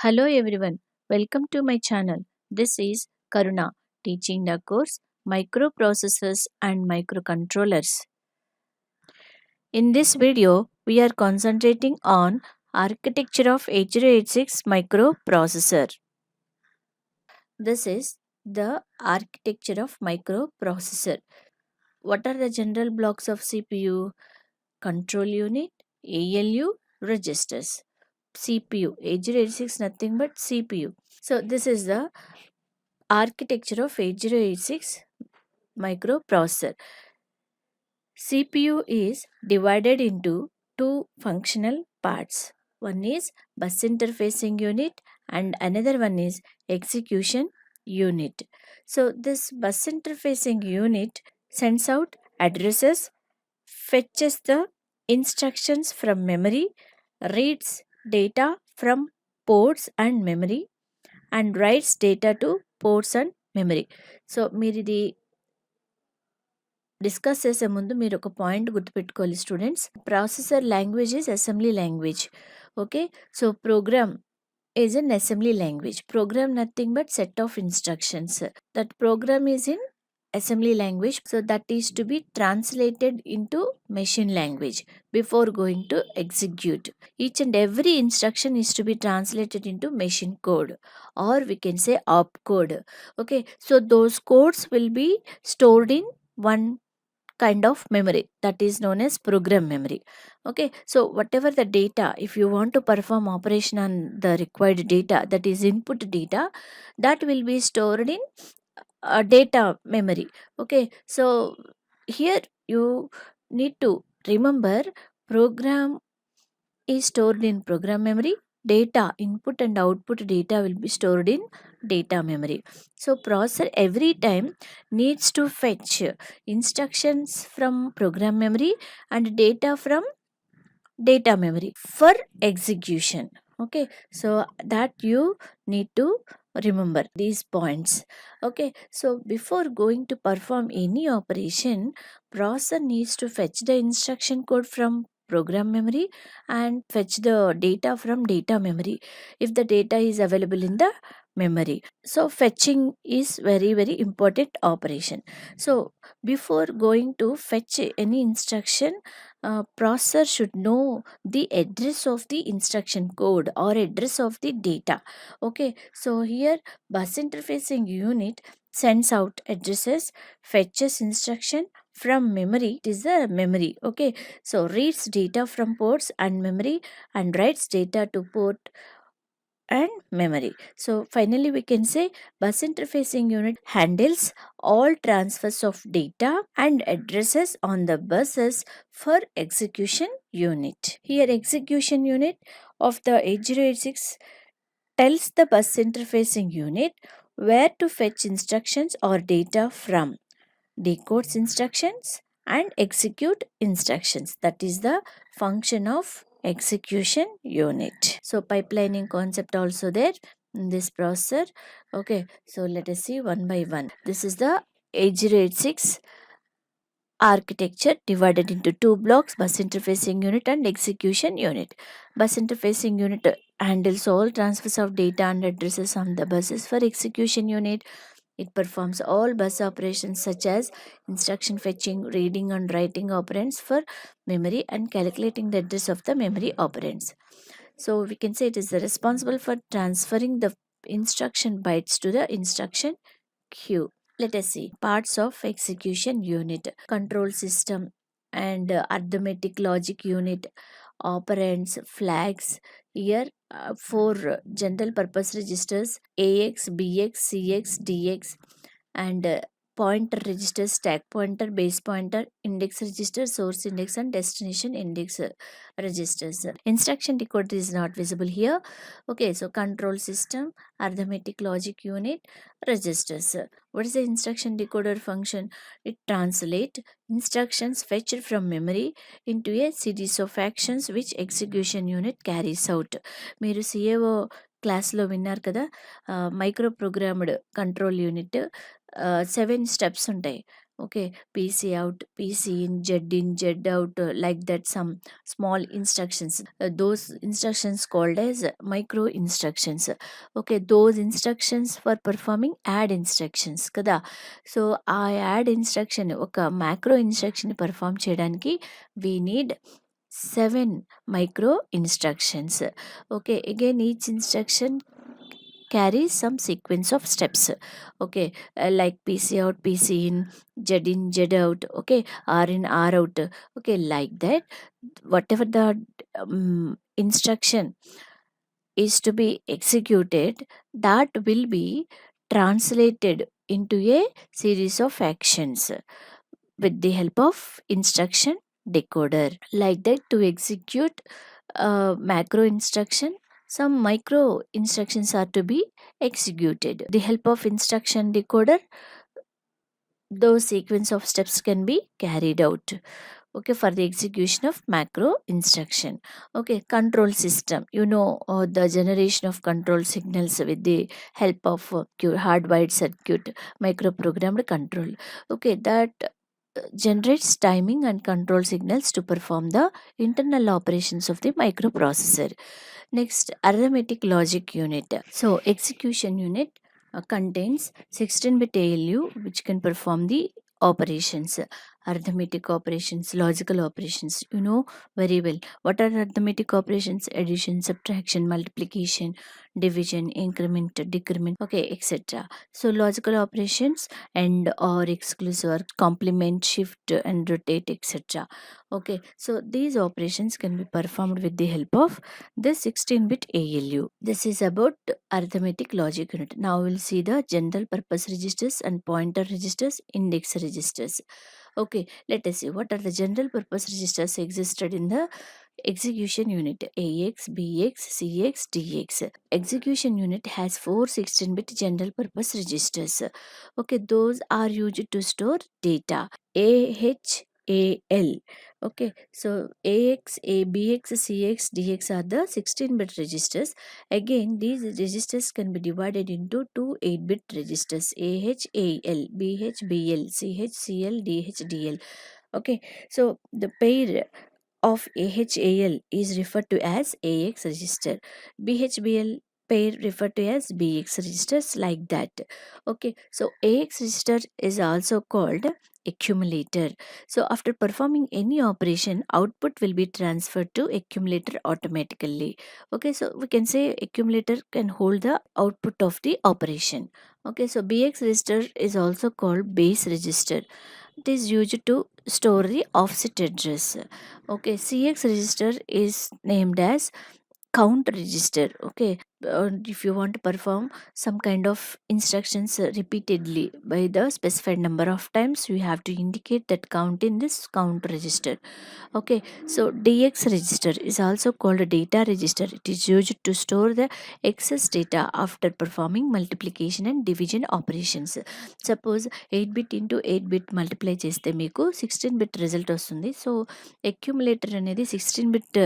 Hello everyone, welcome to my channel. This is Karuna teaching the course Microprocessors and Microcontrollers. In this video, we are concentrating on architecture of 8086 microprocessor. This is the architecture of microprocessor. What are the general blocks of CPU? Control unit, ALU, registers. CPU, 8086 nothing but CPU. So this is the architecture of 8086 microprocessor. CPU is divided into two functional parts. One is bus interfacing unit and another one is execution unit. So this bus interfacing unit sends out addresses, fetches the instructions from memory, reads data from ports and memory, and writes data to ports and memory. So మీరు ఇది discuss చేసే ముందు మీరు ఒక point గుర్తుపెట్టుకోవాలి students. Processor language is assembly language. Okay, so program is an assembly language. Program nothing but set of instructions. That program is in assembly language, so that is to be translated into machine language before going to execute. Each and every instruction is to be translated into machine code, or we can say opcode. Okay, so those codes will be stored in one kind of memory that is known as program memory. Okay, so whatever the data, if you want to perform operation on the required data, that is input data, that will be stored in data memory. Okay, so here you need to remember, program is stored in program memory, data input and output data will be stored in data memory. So processor every time needs to fetch instructions from program memory and data from data memory for execution. Okay, so that you need to remember these points. Okay, so before going to perform any operation, processor needs to fetch the instruction code from program memory and fetch the data from data memory if the data is available in the memory. So fetching is very important operation. So before going to fetch any instruction, processor should know the address of the instruction code or address of the data. Okay, so here bus interfacing unit sends out addresses, fetches instruction from memory, it is the memory. Okay, so reads data from ports and memory and writes data to port and memory. So finally we can say bus interfacing unit handles all transfers of data and addresses on the buses for execution unit. Here execution unit of the 8086 tells the bus interfacing unit where to fetch instructions or data from, decodes instructions and execute instructions. That is the function of execution unit. So pipelining concept also there in this processor. Okay, so let us see one by one. This is the 8086 architecture divided into two blocks: bus interfacing unit and execution unit. Bus interfacing unit handles all transfers of data and addresses on the buses. For execution unit, it performs all bus operations such as instruction fetching, reading and writing operands for memory and calculating the address of the memory operands. So we can say it is responsible for transferring the instruction bytes to the instruction queue. Let us see parts of execution unit: control system and arithmetic logic unit, operands, flags. Here four general purpose registers: AX, BX, CX, DX, and pointer register, stack pointer, base pointer, index register, source index and destination index registers. Instruction decoder is not visible here. Okay, so control system, arithmetic logic unit, registers. What is the instruction decoder function? It translates instructions fetched from memory into a series of actions which execution unit carries out. మీరు CAO క్లాస్లో విన్నారు కదా, micro programmed control unit 7 steps ఉంటాయి. Okay, PC out, PC in, Z out, like that, some small instructions. Those instructions called as micro instructions. Okay, those instructions for performing add instructions కదా. So ఆ add instruction ఒక macro instruction perform చేయడానికి we need 7 micro instructions. Okay, again each instruction carries some sequence of steps. Okay, like PC out, PC in, Z out. Okay, R in, R out. Okay, like that, whatever the instruction is to be executed, that will be translated into a series of actions with the help of instruction decoder. Like that, to execute macro instruction, some micro instructions are to be executed. The help of instruction decoder, those sequence of steps can be carried out. Okay, for the execution of macro instruction. Okay, control system, the generation of control signals with the help of hardwired circuit microprogrammed control. Okay, that generates timing and control signals to perform the internal operations of the microprocessor. Next, arithmetic logic unit. So execution unit contains 16-bit ALU which can perform the operations, arithmetic operations, logical operations. You know very well what are arithmetic operations: addition, subtraction, multiplication, division, increment, decrement, okay, etc. So logical operations and or exclusive or complement, shift and rotate, etc. Okay, so these operations can be performed with the help of the 16-bit ALU. This is about arithmetic logic unit. Now we'll see the general purpose registers and pointer registers, index registers. Okay, let us see what are the general purpose registers existed in the execution unit: AX, BX, CX, DX. Execution unit has 4 16-bit general purpose registers. Okay, those are used to store data. AHAL. Okay, so AX, BX, CX, DX are the 16-bit registers. Again, these registers can be divided into two 8-bit registers: AHAL, BHBL, CHCL, DHDL. Okay, so the pair of AHAL is referred to as AX register. BHBL pair referred to as BX registers, like that. Okay, so AX register is also called accumulator. So after performing any operation, output will be transferred to accumulator automatically. Okay, so we can say accumulator can hold the output of the operation. Okay, so BX register is also called base register. It is used to store the offset address. Okay, CX register is named as count register. Okay, if you want to perform some kind of instructions repeatedly by the specified number of times, you have to indicate that count in this count register. Okay, so DX register is also called a data register. It is used to store the excess data after performing multiplication and division operations. Suppose 8-bit into 8-bit multiply చేస్తే మీకు 16-bit result వస్తుంది. So accumulator అనేది 16-bit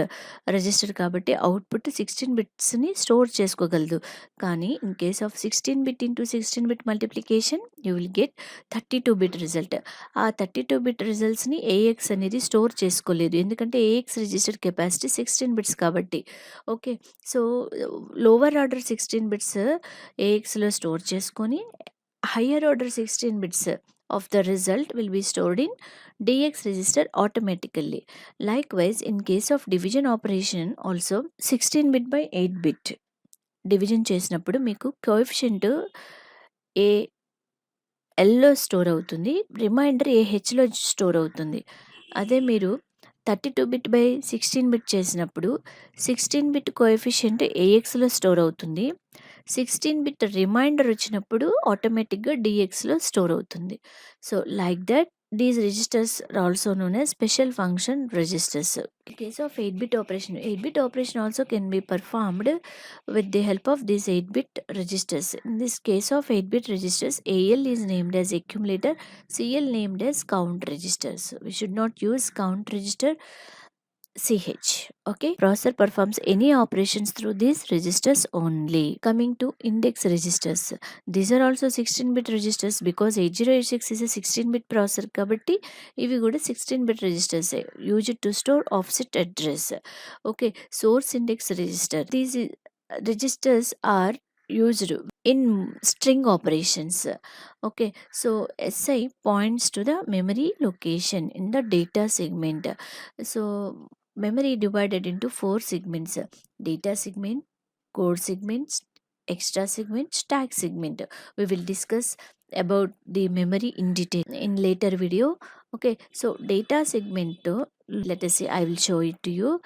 register కాబట్టి output 16 బిట్స్ని store చేసుకోగలదు. కానీ in case of 16-bit into 16-bit multiplication you will get 32-bit result. ఆ 32-bit రిజల్ట్స్ని AX అనేది స్టోర్ చేసుకోలేదు, ఎందుకంటే ఏఎక్స్ రిజిస్టర్ కెపాసిటీ 16 బిట్స్ కాబట్టి. Okay, so lower order 16 bits ఏఎక్స్లో స్టోర్ చేసుకొని higher order 16 bits of the result will be stored in DX register automatically. Likewise, in case of division operation also 16-bit by 8-bit division చేసినప్పుడు మీకు coefficient ఏ yellow store అవుతుంది, reminder ఏ హెచ్లో store అవుతుంది. అదే మీరు 32-bit by 16-bit చేసినప్పుడు 16-bit coefficient ఏఎక్స్లో store అవుతుంది, 16-bit reminder వచ్చినప్పుడు ఆటోమేటిక్గా డిఎక్స్లో స్టోర్ అవుతుంది. So like that these registers are also known as special function registers. In case of 8-bit operation, 8-bit operation also can be performed with the help of these 8-bit registers. In this case of 8-bit registers, AL is named as accumulator, CL named as count registers. We should not use count register CH. Okay, processor performs any operations through these registers only. Coming to index registers, these are also 16-bit registers because 8086 is a 16-bit processor kabatti ivi kuda 16-bit registers used to store offset address. Okay, source index register, these registers are used in string operations. Okay, so SI points to the memory location in the data segment. So memory divided into 4 segments: data segment, code segments, extra segment, stack segment. We will discuss about the memory in detail in later video. Okay, so data segment, let us see, I will show it to you.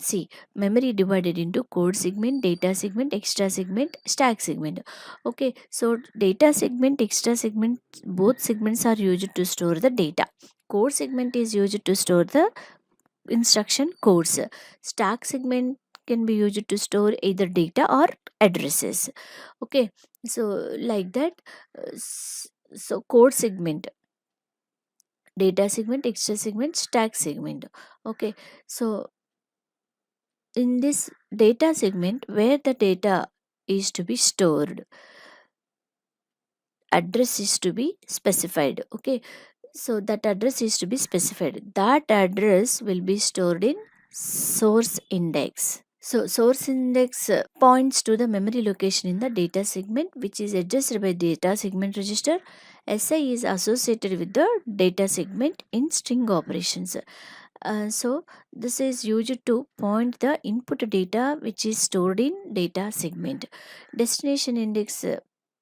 See, memory divided into code segment, data segment, extra segment, stack segment. Okay, so data segment, extra segment, both segments are used to store the data. Code segment is used to store the instruction codes. Stack segment can be used to store either data or addresses. Okay, so like that. So code segment, data segment, extra segment, stack segment. Okay, so in this data segment where the data is to be stored, address is to be specified. Okay, so that address is to be specified. That address will be stored in source index. So source index points to the memory location in the data segment which is addressed by data segment register. SI is associated with the data segment in string operations. So this is used to point the input data which is stored in data segment. Destination index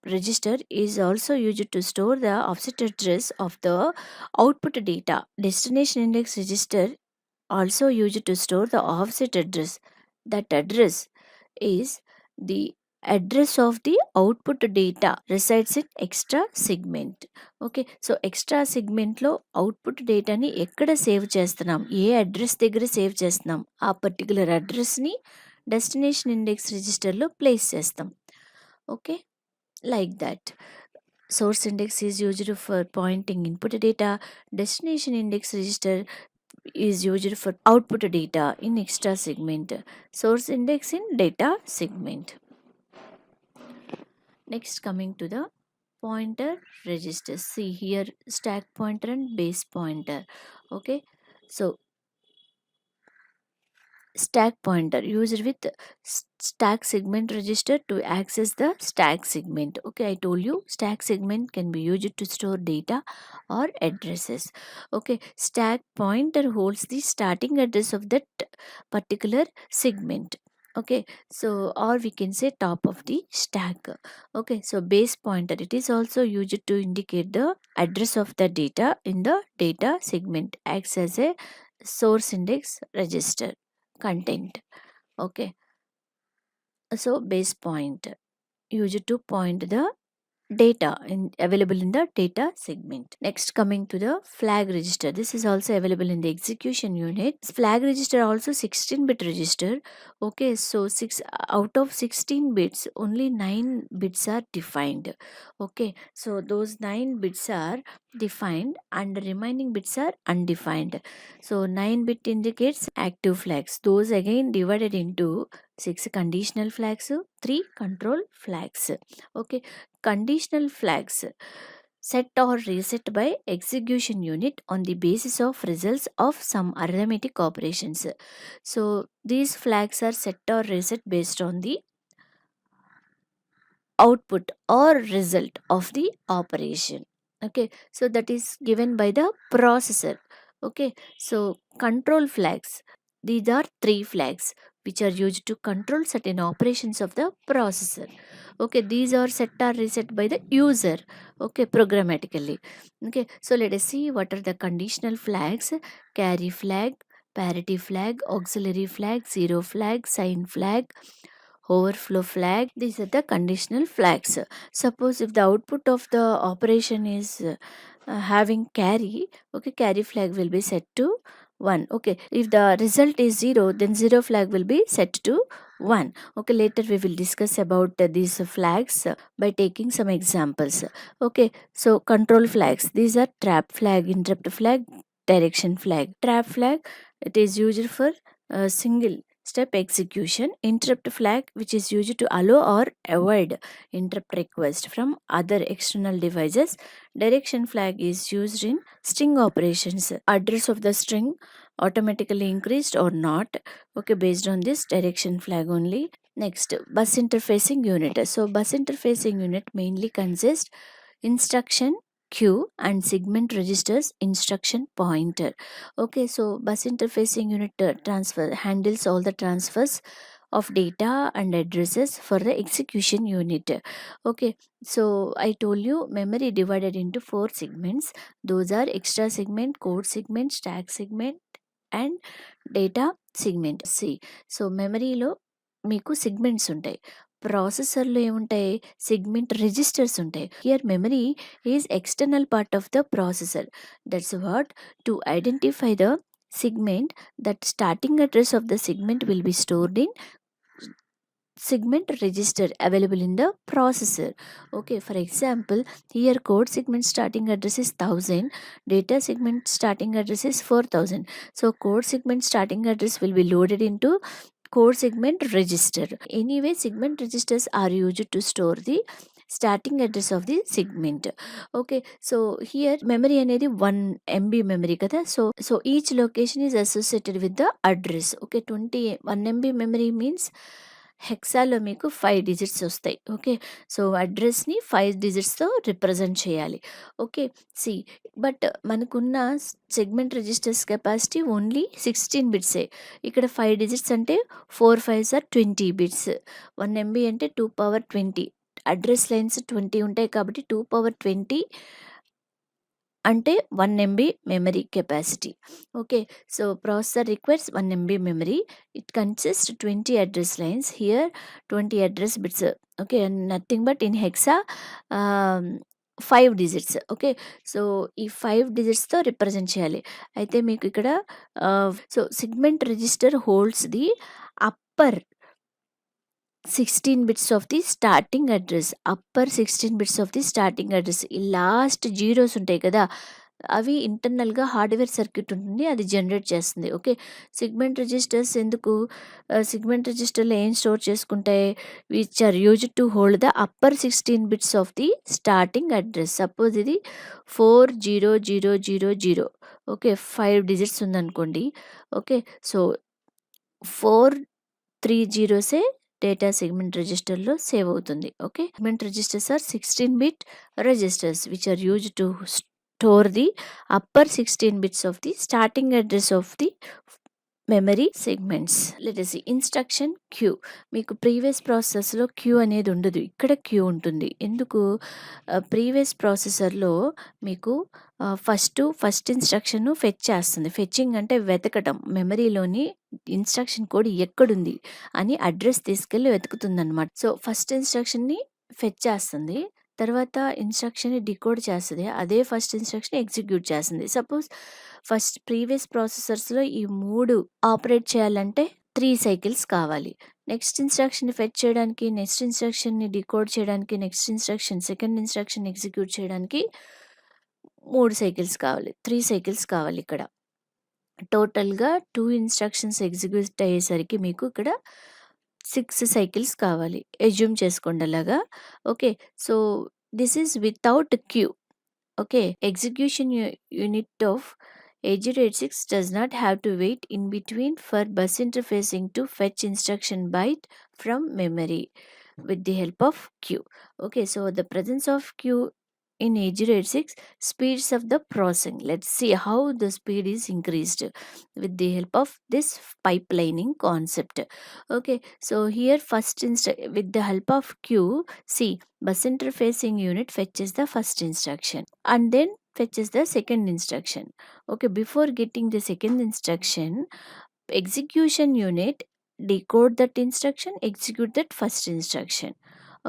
register is also used to store the offset address of the output data. Destination index register also used to store the offset address. That address is the address of the output data resides in extra segment. Okay, so extra సెగ్మెంట్లో output డేటాని ఎక్కడ save చేస్తున్నాం, ఏ address దగ్గర save చేస్తున్నాం, ఆ particular అడ్రస్ని destination index రిజిస్టర్లో place చేస్తాం. Okay, like that. Source index is used for pointing input data. Destination index register is used for output data in extra segment. Source index in data segment. Next, coming to the pointer registers. See here, stack pointer and base pointer. Okay, so stack pointer used with stack segment register to access the stack segment. Okay, I told you stack segment can be used to store data or addresses. Okay, stack pointer holds the starting address of that particular segment. Okay, so or we can say top of the stack. Okay, so base pointer, it is also used to indicate the address of the data in the data segment, acts as a source index register content. Okay, so base point used to point the data available in the data segment. Next, coming to the flag register, this is also available in the execution unit. Flag register also 16-bit register. Okay, so 6 out of 16 bits only 9 bits are defined. Okay, so those 9 bits are defined and the remaining bits are undefined. So 9 bit indicates active flags, those again divided into 6 conditional flags, 3 control flags. Okay, conditional flags set or reset by execution unit on the basis of results of some arithmetic operations. So these flags are set or reset based on the output or result of the operation. Okay, so that is given by the processor. Okay, so control flags, these are 3 flags which are used to control certain operations of the processor. Okay, these are set or reset by the user. Okay, programmatically. Okay, so let us see what are the conditional flags: carry flag, parity flag, auxiliary flag, zero flag, sign flag, overflow flag. These are the conditional flags. Suppose if the output of the operation is having carry, okay, carry flag will be set to 1. Okay, if the result is 0, then 0 flag will be set to 1. Okay, later we will discuss about these flags by taking some examples. Okay, so control flags, these are trap flag, interrupt flag, direction flag. Trap flag, it is used for single step execution. Interrupt flag, which is used to allow or avoid interrupt request from other external devices. Direction flag is used in string operations. Address of the string automatically increased or not, okay, based on this direction flag only. Next, bus interfacing unit. So bus interfacing unit mainly consists instruction queue and segment registers instruction pointer. Okay, so bus interfacing unit transfer handles all the transfers of data and addresses for the execution unit. Okay, so I told you memory divided into four segments. Those are extra segment, code segment, stack segment and data segment. So మెమరీలో మీకు segments ఉంటాయి. ప్రాసెసర్‌లో ఏముంటాయి? Segment registers ఉంటాయి. Here memory is external part of the processor. That's what to identify the segment, that starting address of the segment will be stored in segment register available in the processor. Okay, for example, here code segment starting address is 1000, data segment starting address is 4000. So code segment starting address will be loaded into code segment register. Anyway, segment registers are used to store the starting address of the segment. Okay, so here memory అనేది 1 MB memory కదా. So each location is associated with the address. Okay, 1 MB memory means హెక్సాలో మీకు 5 digits వస్తాయి. Okay, so అడ్రస్ని 5 డిజిట్స్తో represent చేయాలి. Okay, see but మనకున్న segment registers capacity only 16 బిట్సే. ఇక్కడ 5 digits అంటే 4 5s are 20 bits. 1 MB అంటే 2 power 20. Address lines 20 ఉంటాయి కాబట్టి 2 power 20 అంటే 1 MB memory capacity. Okay, so processor requires 1 MB memory. It consists 20 address lines. Here 20 address bits. Okay, and nothing but in hexa 5 digits. Okay, so ఈ 5 digitsతో represent చేయాలి. అయితే మీకు ఇక్కడ so segment register holds the upper 16 bits of the starting address. upper 16 bits of the starting address. ఈ last zeros ఉంటాయి కదా, అవి ఇంటర్నల్గా హార్డ్వేర్ సర్క్యూట్ ఉంటుంది, అది జనరేట్ చేస్తుంది. ఓకే, సెగ్మెంట్ రిజిస్టర్స్ ఎందుకు? సెగ్మెంట్ రిజిస్టర్లో ఏం స్టోర్ చేసుకుంటాయి? Which are used to hold the upper 16 bits of the starting address. Suppose ఇది 40000. ఓకే, 5 డిజిట్స్ ఉందనుకోండి. ఓకే, సో 430 డేటా సెగ్మెంట్ రిజిస్టర్లో సేవ్ అవుతుంది. Okay, segment registers are 16 bit registers which are used to store the upper 16 bits of the starting address of the memory segments. Let us see instruction queue. మీకు previous ప్రాసెసర్లో queue అనేది ఉండదు, ఇక్కడ queue ఉంటుంది. ఎందుకు? Previous ప్రాసెసర్లో మీకు first instruction fetch చేస్తుంది. ఫెచ్చింగ్ అంటే వెతకటం, మెమరీలోని ఇన్స్ట్రక్షన్ కోడ్ ఎక్కడుంది అని అడ్రస్ తీసుకెళ్ళి వెతుకుతుంది అనమాట. సో ఫస్ట్ ఇన్స్ట్రక్షన్ని ఫెచ్ చేస్తుంది, తర్వాత ఇన్స్ట్రక్షన్ని డికోడ్ చేస్తుంది, అదే ఫస్ట్ ఇన్స్ట్రక్షన్ ఎగ్జిక్యూట్ చేస్తుంది. సపోజ్ ఫస్ట్ ప్రీవియస్ ప్రాసెసర్స్లో ఈ 3 ఆపరేట్ చేయాలంటే 3 సైకిల్స్ కావాలి. నెక్స్ట్ ఇన్స్ట్రక్షన్ని ఫెచ్ చేయడానికి, నెక్స్ట్ ఇన్స్ట్రక్షన్ని డికోడ్ చేయడానికి, next instruction second instruction execute చేయడానికి 3 సైకిల్స్ కావాలి, 3 సైకిల్స్ కావాలి. ఇక్కడ టోటల్గా 2 ఇన్స్ట్రక్షన్స్ ఎగ్జిక్యూట్ అయ్యేసరికి మీకు ఇక్కడ 6 సైకిల్స్ కావాలి. అజ్యూమ్ చేసుకోండి అలాగా. Okay, so this is without queue. Okay, execution unit of 8086 does not have to wait in between for bus interfacing to fetch instruction byte from memory with the help of queue. Okay, so the presence of queue in 8086 speeds up the processing. Let's see how the speed is increased with the help of this pipelining concept. Okay, so here first with the help of queue, see, bus interfacing unit fetches the first instruction and then fetches the second instruction. Okay, before getting the second instruction, execution unit decode that instruction, execute that first instruction.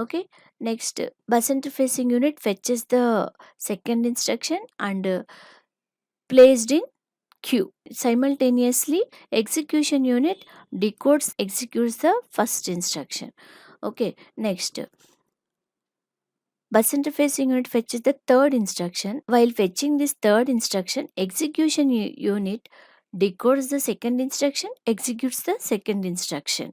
Okay, next bus interfacing unit fetches the second instruction and placed in queue. Simultaneously, execution unit decodes, executes the first instruction. Okay, next bus interfacing unit fetches the third instruction. While fetching this third instruction, execution unit decodes the second instruction, executes the second instruction.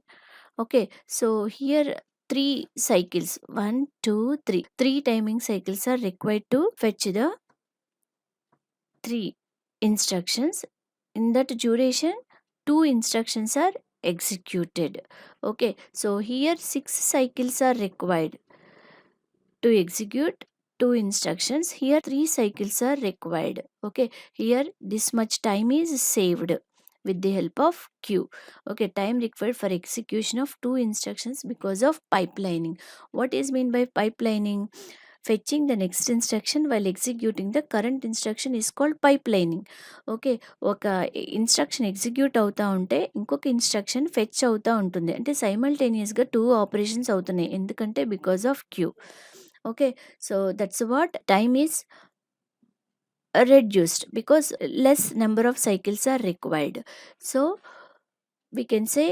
Okay, so here 3 cycles, 1, 2, 3. 3 timing cycles are required to fetch the 3 instructions. In that duration, 2 instructions are executed. Okay, so here 6 cycles are required to execute 2 instructions. Here 3 cycles are required. Okay, here this much time is saved with the help of queue. Okay, time required for execution of 2 instructions because of pipelining. What is mean by pipelining? Fetching the next instruction while executing the current instruction is called pipelining. Okay, ఒక instruction execute అవుతా ఉంటే ఇంకొక instruction fetch అవుతూ ఉంటుంది. అంటే సైమల్టేనియస్గా 2 operations అవుతున్నాయి. ఎందుకంటే because of Q. Okay, so that's what time is reduced because less number of cycles are required. So we can say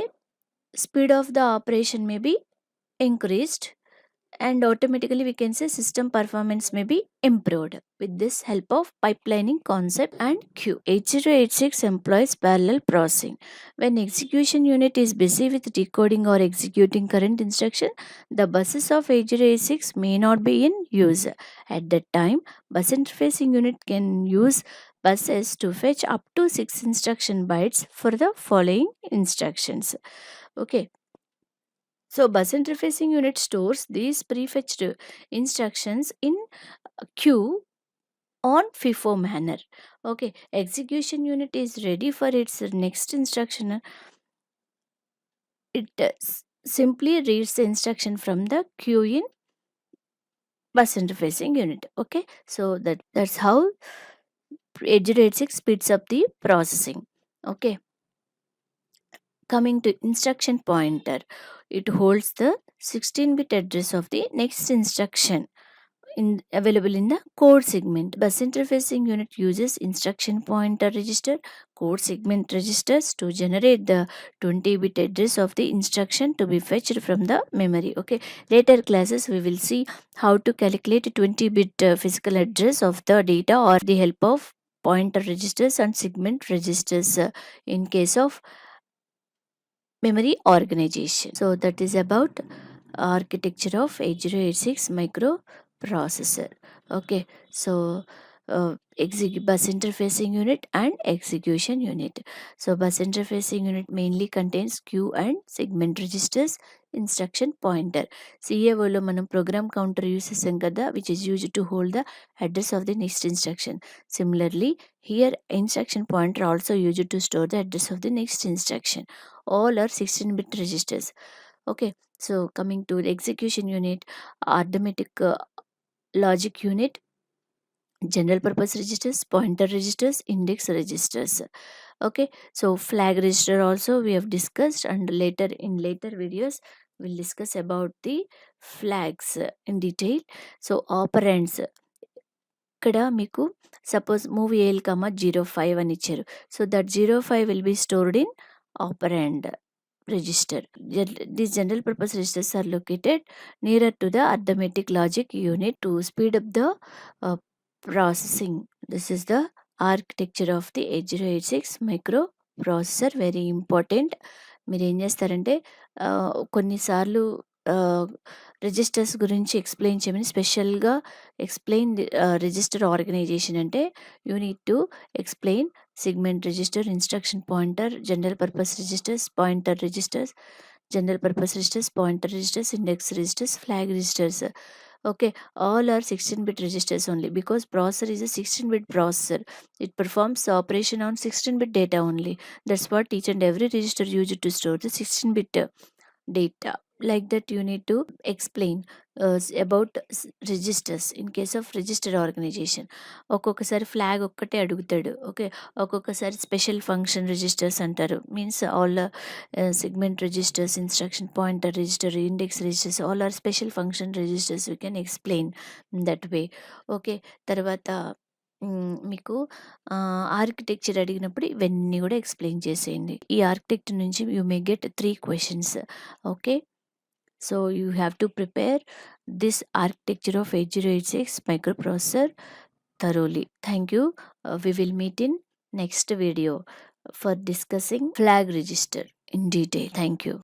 speed of the operation may be increased, and automatically we can say system performance may be improved with this help of pipelining concept and queue. 8086 employs parallel processing. When execution unit is busy with decoding or executing current instruction, the buses of 8086 may not be in use. At that time, bus interfacing unit can use buses to fetch up to 6 instruction bytes for the following instructions. Okay, so bus interfacing unit stores these prefetched instructions in a queue on FIFO manner. Okay, execution unit is ready for its next instruction. It simply reads the instruction from the queue in bus interfacing unit. Okay, so that's how 8086 speeds up the processing. Okay, coming to instruction pointer, it holds the 16-bit address of the next instruction available in the code segment. Bus interfacing unit uses instruction pointer register, code segment registers to generate the 20-bit address of the instruction to be fetched from the memory. Okay, later classes we will see how to calculate 20-bit physical address of the data or the help of pointer registers and segment registers in case of memory organization. So that is about architecture of 8086 microprocessor. Okay, so bus interfacing unit and execution unit. So bus interfacing unit mainly contains queue and segment registers, instruction pointer. CAO లో మనం program counter use చేసాం కదా, which is used to hold the address of the next instruction. Similarly, here instruction pointer also used to store the address of the next instruction. All are 16-bit registers. Okay, so coming to the execution unit, arithmetic logic unit, general purpose registers, pointer registers, index registers. Okay, so flag register also we have discussed, and later videos we'll discuss about the flags in detail. So operands, ఇక్కడ మీకు suppose move AL 05 అని ఇచ్చారు. So that 05 will be stored in operand register. These general purpose registers are located nearer to the arithmetic logic unit to speed up the processing. This is the architecture of the 8086 microprocessor. Very important. మీరు ఏం చేస్తారంటే కొన్నిసార్లు registers గురించి explain చేయమని స్పెషల్గా explain register organisation అంటే you need to explain segment register, instruction pointer, general purpose registers, pointer registers, general purpose registers, pointer registers, index registers, flag registers. Okay, all are 16-bit registers only because processor is a 16-bit processor. It performs the operation on 16-bit data only. That's what each and every register used to store the 16-bit data. Like that you need to explain about registers in case of register organization. ఒక్కొక్కసారి flag ఒక్కటే అడుగుతాడు. Okay, ఒక్కొక్కసారి special function registers అంటారు. Means all segment registers, instruction pointer register, index registers, all are special function registers. We can explain that way. Okay, తర్వాత మీకు architecture అడిగినప్పుడు ఇవన్నీ కూడా ఎక్స్ప్లెయిన్ చేసేయండి. ఈ ఆర్కిటెక్చర్ నుంచి you may get 3 questions. Okay, so you have to prepare this architecture of 8086 microprocessor thoroughly. Thank you. We will meet in next video. for discussing flag register in detail. Thank you.